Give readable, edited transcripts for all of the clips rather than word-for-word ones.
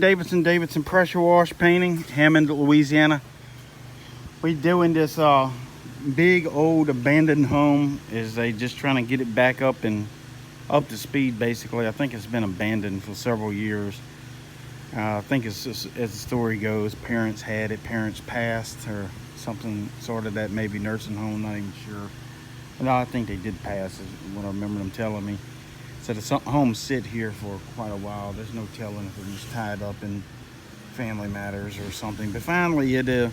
Davidson pressure wash painting, Hammond, Louisiana. We doing this big old abandoned home. Is they just trying to get it back up and up to speed basically. I think it's been abandoned for several years. I think it's just, as the story goes, parents had it, parents passed, or something sort of that, maybe nursing home, not even sure. No, I think they did pass is what I remember them telling me. So the home sit here for quite a while. There's no telling if it was tied up in family matters or something. But finally, it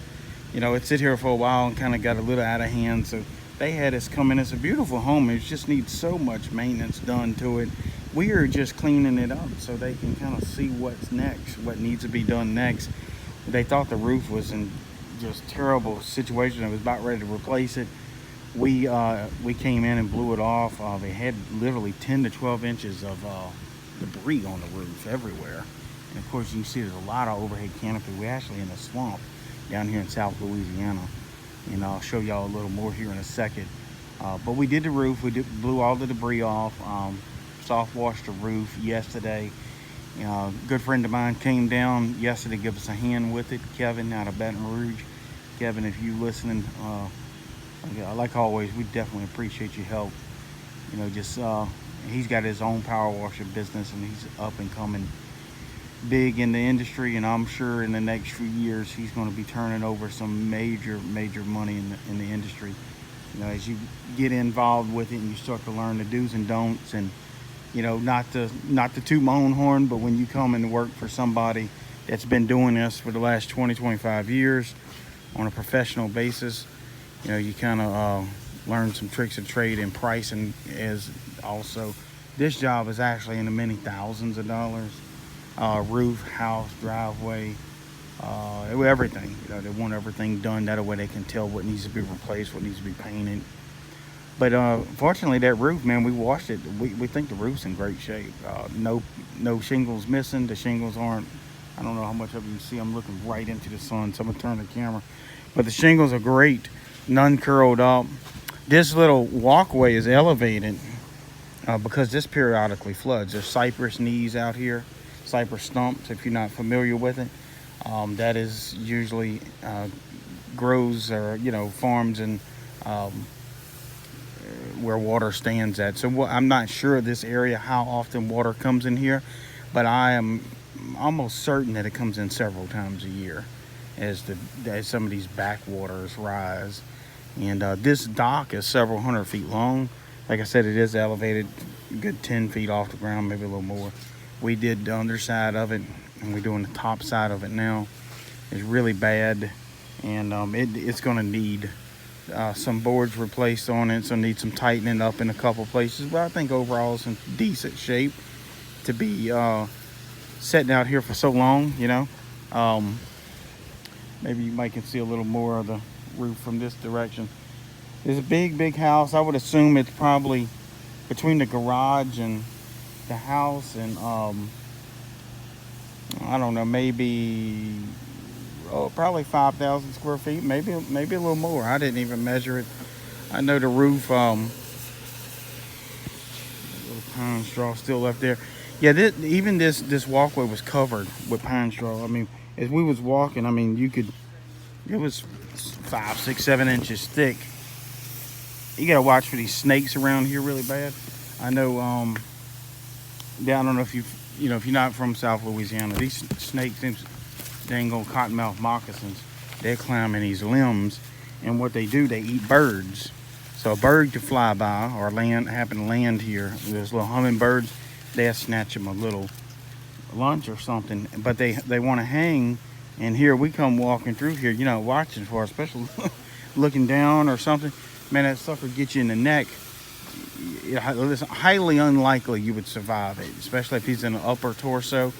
sit here for a while and kind of got a little out of hand. So they had us come in. It's a beautiful home. It just needs so much maintenance done to it. We are just cleaning it up so they can kind of see what's next, what needs to be done next. They thought the roof was in just terrible situation. It was about ready to replace it. We came in and blew it off. They had literally 10 to 12 inches of debris on the roof everywhere. And of course, you can see there's a lot of overhead canopy. We're actually in a swamp down here in South Louisiana. And I'll show y'all a little more here in a second. But we did the roof. Blew all the debris off. Soft washed the roof yesterday. Good friend of mine came down yesterday to give us a hand with it. Kevin out of Baton Rouge. Kevin, if you listening, like always, we definitely appreciate your help. He's got his own power washer business and he's up and coming big in the industry, and I'm sure in the next few years he's going to be turning over some major money in the industry. As you get involved with it and you start to learn the do's and don'ts, and not to toot my own horn, but when you come and work for somebody that's been doing this for the last 25 years on a professional basis, you kind of learn some tricks of trade and pricing. As also, this job is actually in the many thousands of dollars. Roof, house, driveway, everything. They want everything done that way they can tell what needs to be replaced, what needs to be painted. But fortunately, that roof, man, we washed it. We think the roof's in great shape. No shingles missing. The shingles aren't. I don't know how much of you can see. I'm looking right into the sun, so I'm gonna turn the camera. But the shingles are great. None curled up. This little walkway is elevated because this periodically floods. There's cypress knees out here, cypress stumps, if you're not familiar with it. That is usually grows or farms and where water stands at. So I'm not sure of this area how often water comes in here, but I am almost certain that it comes in several times a year as some of these backwaters rise. And this dock is several hundred feet long. Like I said, it is elevated a good 10 feet off the ground, maybe a little more. We did the underside of it, and we're doing the top side of it now. It's really bad, and it's going to need some boards replaced on it, so need some tightening up in a couple places. But I think overall it's in decent shape to be sitting out here for so long. Maybe you might can see a little more of the roof from this direction. It's a big house. I would assume it's probably between the garage and the house, and I don't know, maybe probably 5,000 square feet, maybe a little more. I didn't even measure it. I know the roof, little pine straw still left there. Yeah, even this walkway was covered with pine straw. I mean, as we was walking, it was 5, 6, 7 inches thick. You gotta watch for these snakes around here really bad. I know, I don't know if if you're not from South Louisiana, these snakes, these dang old cottonmouth moccasins, they're climbing these limbs, and what they do, they eat birds. So a bird could fly by or happen to land here. There's little hummingbirds, they'll snatch them a little lunch or something, but they want to hang. And here we come walking through here, watching for, especially looking down or something. Man, that sucker gets you in the neck. It's highly unlikely you would survive it, especially if he's in the upper torso.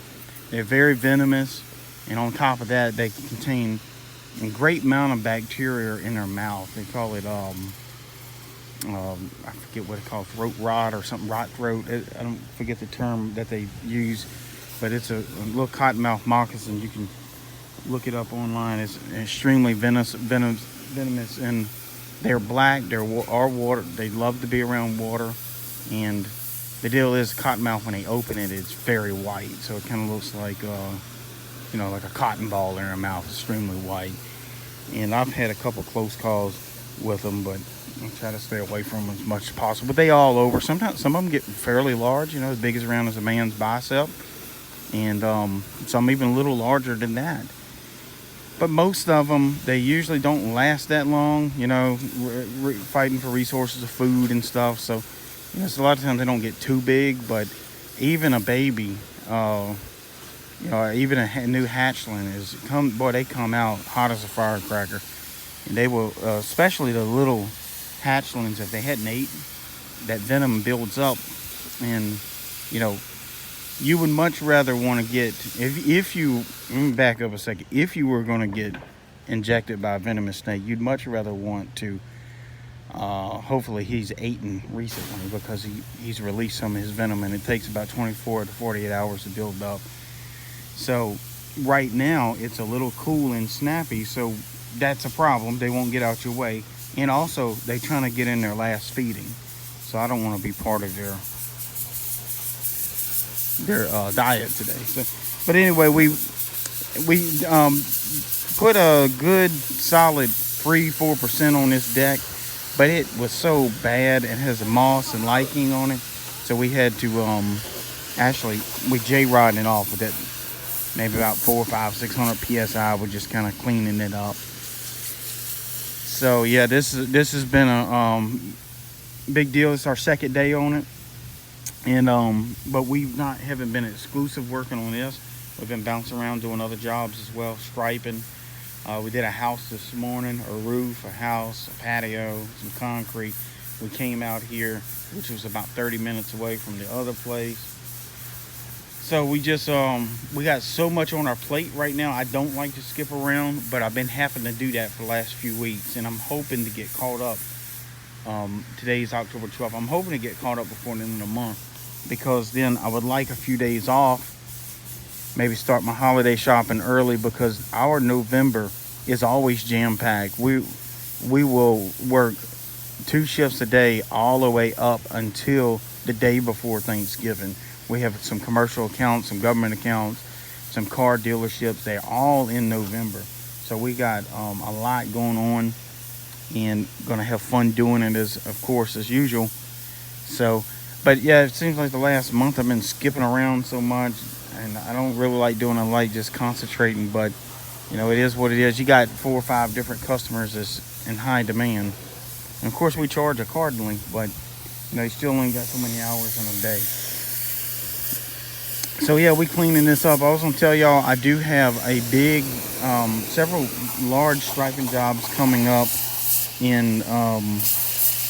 They're very venomous, and on top of that, they contain a great amount of bacteria in their mouth. They call it, I forget what it's called, throat rot or something, rot throat. I don't forget the term that they use, but it's a little cottonmouth moccasin. You can look it up online. It's extremely venomous, and they're black. They're water. They love to be around water, and the deal is cottonmouth, when they open it, it's very white, so it kind of looks like you know, like a cotton ball in their mouth, extremely white. And I've had a couple close calls with them, but I try to stay away from them as much as possible. But they all over. Sometimes some of them get fairly large, you know, as big as around as a man's bicep, and some even a little larger than that. But most of them, they usually don't last that long, you know, fighting for resources of food and stuff. So, you know, so a lot of times they don't get too big. But even a baby, you know, even a new hatchling they come out hot as a firecracker. And they will, especially the little hatchlings, if they hadn't eaten, that venom builds up. And, you know, you would much rather want to get, if you, let me back up a second, if you were going to get injected by a venomous snake, you'd much rather want to, hopefully he's eaten recently, because he's released some of his venom, and it takes about 24 to 48 hours to build up. So right now it's a little cool and snappy, so that's a problem. They won't get out your way. And also they're trying to get in their last feeding, so I don't want to be part of their diet today. So, but anyway, we put a good solid 3-4% on this deck, but it was so bad. It has moss and lichen on it, so we had to actually we J-rodding it off with it, maybe about 400, 500, 600 psi. We're just kind of cleaning it up. So yeah, this has been a big deal. It's our second day on it. And but haven't been exclusive working on this. We've been bouncing around doing other jobs as well, striping. We did a house this morning, a roof, a house, a patio, some concrete. We came out here, which was about 30 minutes away from the other place. So we just we got so much on our plate right now. I don't like to skip around, but I've been having to do that for the last few weeks, and I'm hoping to get caught up. Today's October 12th. I'm hoping to get caught up before the end of the month, because then I would like a few days off, maybe start my holiday shopping early, because our November is always jam-packed. We will work 2 shifts a day all the way up until the day before Thanksgiving. We have some commercial accounts, some government accounts, some car dealerships. They're all in November, so we got a lot going on, and gonna have fun doing it as usual. So, but yeah, it seems like the last month I've been skipping around so much, and I don't really like doing it. I like just concentrating, but you know, it is what it is. You got 4 or 5 different customers that's in high demand, and of course we charge accordingly, but you know, you still only got so many hours in a day. So yeah, we cleaning this up. I was gonna tell y'all, I do have a big, several large striping jobs coming up in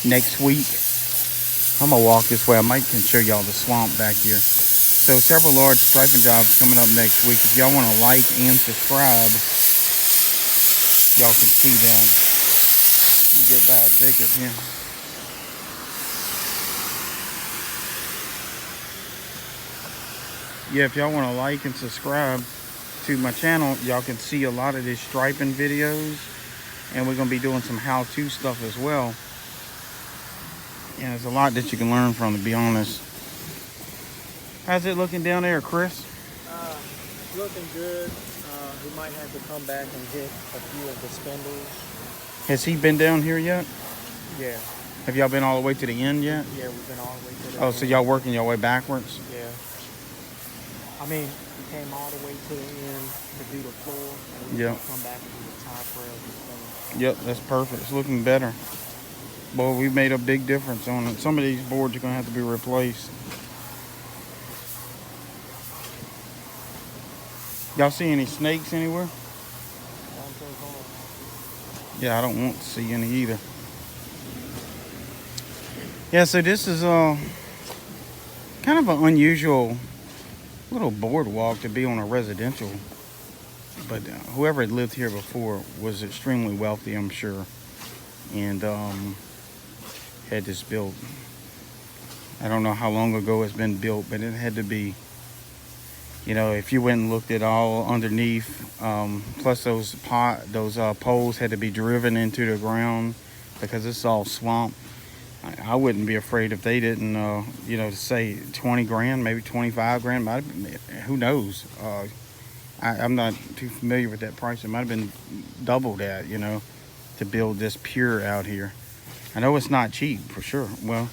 next week. I'm gonna walk this way. I might can show y'all the swamp back here. So several large striping jobs coming up next week. If y'all want to like and subscribe, y'all can see that. Let me get by Jacob here. Yeah, if y'all want to like and subscribe to my channel, y'all can see a lot of these striping videos, and we're going to be doing some how-to stuff as well. And there's a lot that you can learn from, to be honest. How's it looking down there, Chris? Looking good. We might have to come back and hit a few of the spindles. Has he been down here yet? Yeah. Have y'all been all the way to the end yet? Yeah, we've been all the way to the end. end. So y'all working your way backwards? Yeah. I mean, we came all the way to the end to do the floor, and we come back and do the top rails and stuff. Yep, that's perfect. It's looking better. Boy, we made a big difference on it. Some of these boards are going to have to be replaced. Y'all see any snakes anywhere? Yeah, I don't want to see any either. Yeah, so this is kind of an unusual little boardwalk to be on a residential, but whoever had lived here before was extremely wealthy, I'm sure, and had this built. I don't know how long ago it's been built, but it had to be, you know, if you went and looked at all underneath, plus those poles had to be driven into the ground, because it's all swamp. I wouldn't be afraid if they didn't, you know, say 20 grand, maybe 25 grand, who knows? I'm not too familiar with that price. It might have been double that, you know, to build this pure out here. I know it's not cheap for sure. Well,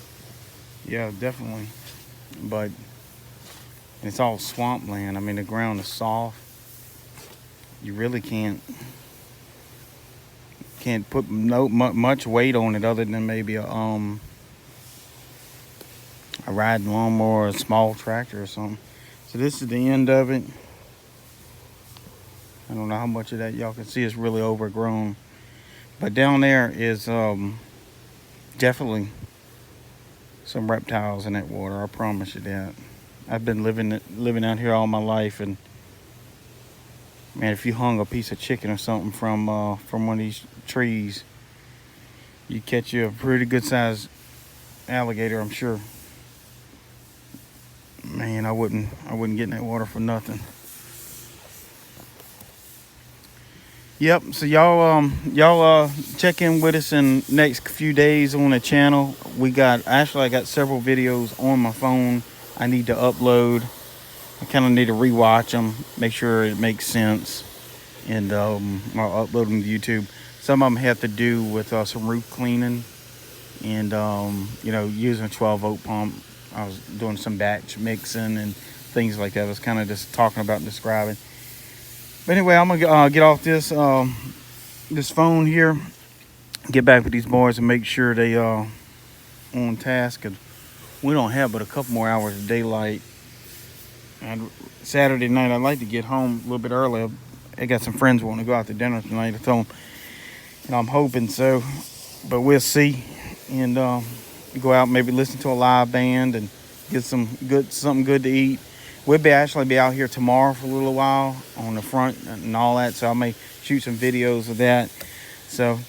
yeah, definitely. But it's all swampland. I mean, the ground is soft. You really can't put much weight on it other than maybe a riding lawnmower or a small tractor or something. So this is the end of it. I don't know how much of that y'all can see. It's really overgrown. But down there is definitely some reptiles in that water. I promise you that. I've been living out here all my life, and man, if you hung a piece of chicken or something from one of these trees, you'd catch you a pretty good sized alligator, I'm sure. Man, I wouldn't get in that water for nothing. Yep, so y'all check in with us in next few days on the channel. I got several videos on my phone I need to upload. I kind of need to rewatch them, make sure it makes sense, and I'll upload them to YouTube. Some of them have to do with some roof cleaning and you know, using a 12-volt pump. I was doing some batch mixing and things like that. I was kind of just talking about and describing. But anyway, I'm gonna get off this this phone here, get back with these boys and make sure they on task. Cause we don't have but a couple more hours of daylight. And Saturday night, I'd like to get home a little bit earlier. I got some friends who want to go out to dinner tonight. I told them, and I'm hoping so, but we'll see. And go out and maybe listen to a live band and get something good to eat. We'll actually be out here tomorrow for a little while on the front and all that, so I may shoot some videos of that. So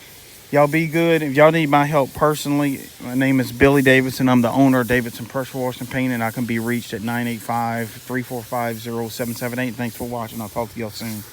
y'all be good. If y'all need my help personally, my name is Billy Davidson. I'm the owner of Davidson Pressure Washing Painting, and I can be reached at 985-345-0778. Thanks for watching. I'll talk to y'all soon.